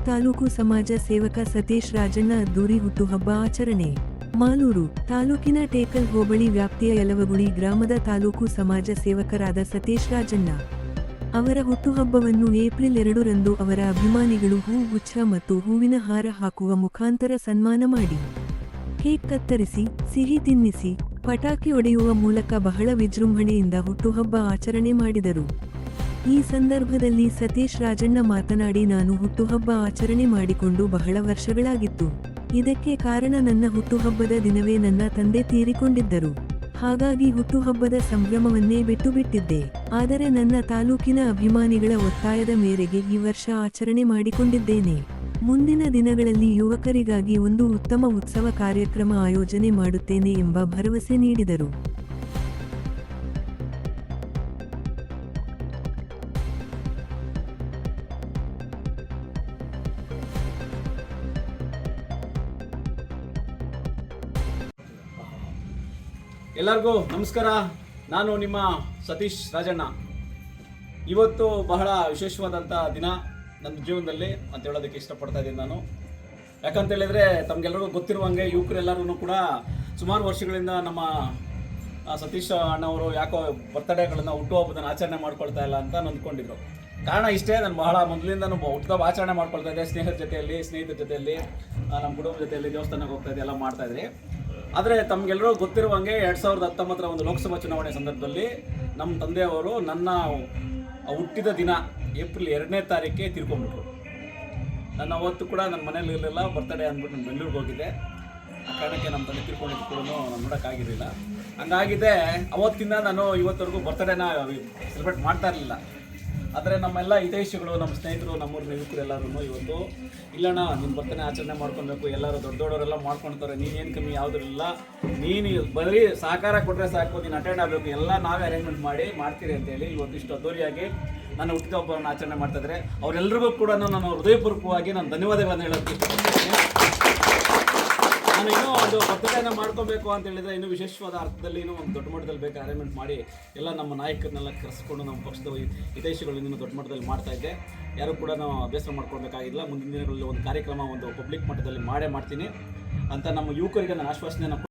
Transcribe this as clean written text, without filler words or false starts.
ತಾಲೂಕು ಸಮಾಜ ಸೇವಕ ಸತೀಶ್ ರಾಜಣ್ಣ ಅದ್ದೂರಿ ಹುಟ್ಟುಹಬ್ಬ ಆಚರಣೆ. ಮಾಲೂರು ತಾಲೂಕಿನ ಟೇಕಲ್ ಹೋಬಳಿ ವ್ಯಾಪ್ತಿಯ ಯಲವಗುಳಿ ಗ್ರಾಮದ ತಾಲೂಕು ಸಮಾಜ ಸೇವಕರಾದ ಸತೀಶ್ ರಾಜಣ್ಣ ಅವರ ಹುಟ್ಟುಹಬ್ಬವನ್ನು ಏಪ್ರಿಲ್ 2 ರಂದು ಅವರ ಅಭಿಮಾನಿಗಳು ಹೂಗುಚ್ಛ ಮತ್ತು ಹೂವಿನ ಹಾರ ಹಾಕುವ ಮುಖಾಂತರ ಸನ್ಮಾನ ಮಾಡಿ, ಕೇಕ್ ಕತ್ತರಿಸಿ, ಸಿಹಿ ತಿನ್ನಿಸಿ, ಪಟಾಕಿ ಹೊಡೆಯುವ ಮೂಲಕ ಬಹಳ ವಿಜೃಂಭಣೆಯಿಂದ ಹುಟ್ಟುಹಬ್ಬ ಆಚರಣೆ ಮಾಡಿದರು. ಈ ಸಂದರ್ಭದಲ್ಲಿ ಸತೀಶ್ ರಾಜಣ್ಣ ಮಾತನಾಡಿ, ನಾನು ಹುಟ್ಟುಹಬ್ಬ ಆಚರಣೆ ಮಾಡಿಕೊಂಡು ಬಹಳ ವರ್ಷಗಳಾಗಿತ್ತು. ಇದಕ್ಕೆ ಕಾರಣ ನನ್ನ ಹುಟ್ಟುಹಬ್ಬದ ದಿನವೇ ನನ್ನ ತಂದೆ ತೀರಿಕೊಂಡಿದ್ದರು. ಹಾಗಾಗಿ ಹುಟ್ಟುಹಬ್ಬದ ಸಂಭ್ರಮವನ್ನೇ ಬಿಟ್ಟಿದ್ದೆ. ಆದರೆ ನನ್ನ ತಾಲೂಕಿನ ಅಭಿಮಾನಿಗಳ ಒತ್ತಾಯದ ಮೇರೆಗೆ ಈ ವರ್ಷ ಆಚರಣೆ ಮಾಡಿಕೊಂಡಿದ್ದೇನೆ. ಮುಂದಿನ ದಿನಗಳಲ್ಲಿ ಯುವಕರಿಗಾಗಿ ಒಂದು ಉತ್ತಮ ಉತ್ಸವ ಕಾರ್ಯಕ್ರಮ ಆಯೋಜನೆ ಮಾಡುತ್ತೇನೆ ಎಂಬ ಭರವಸೆ ನೀಡಿದರು. ಎಲ್ಲರಿಗೂ ನಮಸ್ಕಾರ. ನಾನು ನಿಮ್ಮ ಸತೀಶ್ ರಾಜಣ್ಣ. ಇವತ್ತು ಬಹಳ ವಿಶೇಷವಾದಂಥ ದಿನ ನನ್ನ ಜೀವನದಲ್ಲಿ ಅಂತ ಹೇಳೋದಕ್ಕೆ ಇಷ್ಟಪಡ್ತಾ ಇದ್ದೀನಿ ನಾನು. ಯಾಕಂತೇಳಿದರೆ ತಮಗೆಲ್ಲರಿಗೂ ಗೊತ್ತಿರುವಂಗೆ ಯುವಕರೆಲ್ಲರೂ ಕೂಡ ಸುಮಾರು ವರ್ಷಗಳಿಂದ ನಮ್ಮ ಸತೀಶ್ ಅಣ್ಣವರು ಯಾಕೋ ಬರ್ತ್ಡೇಗಳನ್ನು ಹುಟ್ಟುಹಬ್ಬದನ್ನು ಆಚರಣೆ ಮಾಡ್ಕೊಳ್ತಾ ಇಲ್ಲ ಅಂತ ಅಂದ್ಕೊಂಡಿದ್ರು. ಕಾರಣ ಇಷ್ಟೇ, ನಾನು ಬಹಳ ಮೊದಲಿಂದ ಹುಟ್ಟುಹಬ್ಬ ಆಚರಣೆ ಮಾಡ್ಕೊಳ್ತಾ ಇದ್ದೆ. ಸ್ನೇಹಿತರ ಜೊತೆಯಲ್ಲಿ ನಮ್ಮ ಕುಟುಂಬ ಜೊತೆಯಲ್ಲಿ ದೇವಸ್ಥಾನಕ್ಕೆ ಹೋಗ್ತಾ ಇದ್ದೆ, ಎಲ್ಲ ಮಾಡ್ತಾಯಿದ್ರಿ. ಆದರೆ ತಮಗೆಲ್ಲರೂ ಗೊತ್ತಿರುವಂಗೆ 2019ರ ಒಂದು ಲೋಕಸಭಾ ಚುನಾವಣೆ ಸಂದರ್ಭದಲ್ಲಿ ನಮ್ಮ ತಂದೆಯವರು ನನ್ನ ಹುಟ್ಟಿದ ದಿನ ಏಪ್ರಿಲ್ 2ನೇ ತಾರೀಕಿಗೆ ತೀರ್ಕೊಂಡ್ಬಿಟ್ರು. ನಾನು ಅವತ್ತು ಕೂಡ ನನ್ನ ಮನೇಲಿ ಇರಲಿಲ್ಲ. ಬರ್ತ್ಡೇ ಅಂದ್ಬಿಟ್ಟು ನಾನು ಬೆಂಗಳೂರಿಗೆ ಹೋಗಿದ್ದೆ. ಆ ಕಾರಣಕ್ಕೆ ನಮ್ಮ ತಂದೆ ತೀರ್ಕೊಂಡಿದ್ದು ಕೂಡ ನಾನು ನೋಡೋಕ್ಕಾಗಿರಲಿಲ್ಲ. ಹಂಗಾಗಿದೆ ಅವತ್ತಿಂದ ನಾನು ಇವತ್ತವರೆಗೂ ಬರ್ತ್ಡೇನ ಸೆಲೆಬ್ರೇಟ್ ಮಾಡ್ತಾ ಇರಲಿಲ್ಲ. ಆದರೆ ನಮ್ಮೆಲ್ಲ ಹಿತೈಷಿಗಳು, ನಮ್ಮ ಸ್ನೇಹಿತರು, ನಮ್ಮೂರಿನ ಯುವಕರೆಲ್ಲರೂ ಇವತ್ತು ಇಲ್ಲಣ್ಣ ನಿಮ್ಮ ಬರ್ತಡೇ ಆಚರಣೆ ಮಾಡ್ಕೊಬೇಕು, ಎಲ್ಲರೂ ದೊಡ್ಡವರೆಲ್ಲ ಮಾಡ್ಕೊಳ್ತಾರೆ, ನೀನೇನು ಕಮ್ಮಿ ಯಾವುದಿಲ್ಲ, ನೀನು ಬರೀ ಸಹಕಾರ ಕೊಟ್ಟರೆ ಸಾಕು, ನೀನು ಅಟೆಂಡ್ ಆಗಬೇಕು, ಎಲ್ಲ ನಾವೇ ಅರೇಂಜ್ಮೆಂಟ್ ಮಾಡ್ತೀರಿ ಅಂತೇಳಿ ಇವತ್ತು ಇಷ್ಟು ಅದ್ದೂರಿಯಾಗಿ ನನ್ನ ಹುಟ್ಟುಹಬ್ಬವನ್ನು ಆಚರಣೆ ಮಾಡ್ತಾಯಿದ್ದಾರೆ. ಅವರೆಲ್ಲರಿಗೂ ಕೂಡ ನಾನು ಹೃದಯಪೂರ್ವಕವಾಗಿ ನಾನು ಧನ್ಯವಾದಗಳನ್ನು ಹೇಳೋಕ್ಕೆ ಇಷ್ಟಪಡ್ತೀನಿ. ನಾನು ಇನ್ನೂ ಒಂದು ಬರ್ತಡೇನ ಮಾಡ್ಕೋಬೇಕು ಅಂತ ಹೇಳಿದರೆ ಇನ್ನೂ ವಿಶೇಷವಾದ ಅರ್ಥದಲ್ಲಿ ಇನ್ನೂ ಒಂದು ದೊಡ್ಡ ಮಟ್ಟದಲ್ಲಿ ಬೇಕಾದ್ರೆ ಅರೇಂಜ್ಮೆಂಟ್ ಮಾಡಿ ಎಲ್ಲ ನಮ್ಮ ನಾಯಕರನ್ನೆಲ್ಲ ಕರೆಸ್ಕೊಂಡು ನಮ್ಮ ಪಕ್ಷದ ಹಿತೈಷಿಗಳು ಇನ್ನೂ ದೊಡ್ಡ ಮಟ್ಟದಲ್ಲಿ ಮಾಡ್ತಾಯಿದ್ದೆ. ಯಾರು ಕೂಡ ನಾವು ಬೇಸರ ಮಾಡ್ಕೊಳ್ಬೇಕಾಗಿಲ್ಲ. ಮುಂದಿನ ದಿನಗಳಲ್ಲಿ ಒಂದು ಕಾರ್ಯಕ್ರಮ ಒಂದು ಪಬ್ಲಿಕ್ ಮಟ್ಟದಲ್ಲಿ ಮಾಡ್ತೀನಿ ಅಂತ ನಮ್ಮ ಯುವಕರಿಗೆ ನಾನು ಆಶ್ವಾಸನೆಯನ್ನು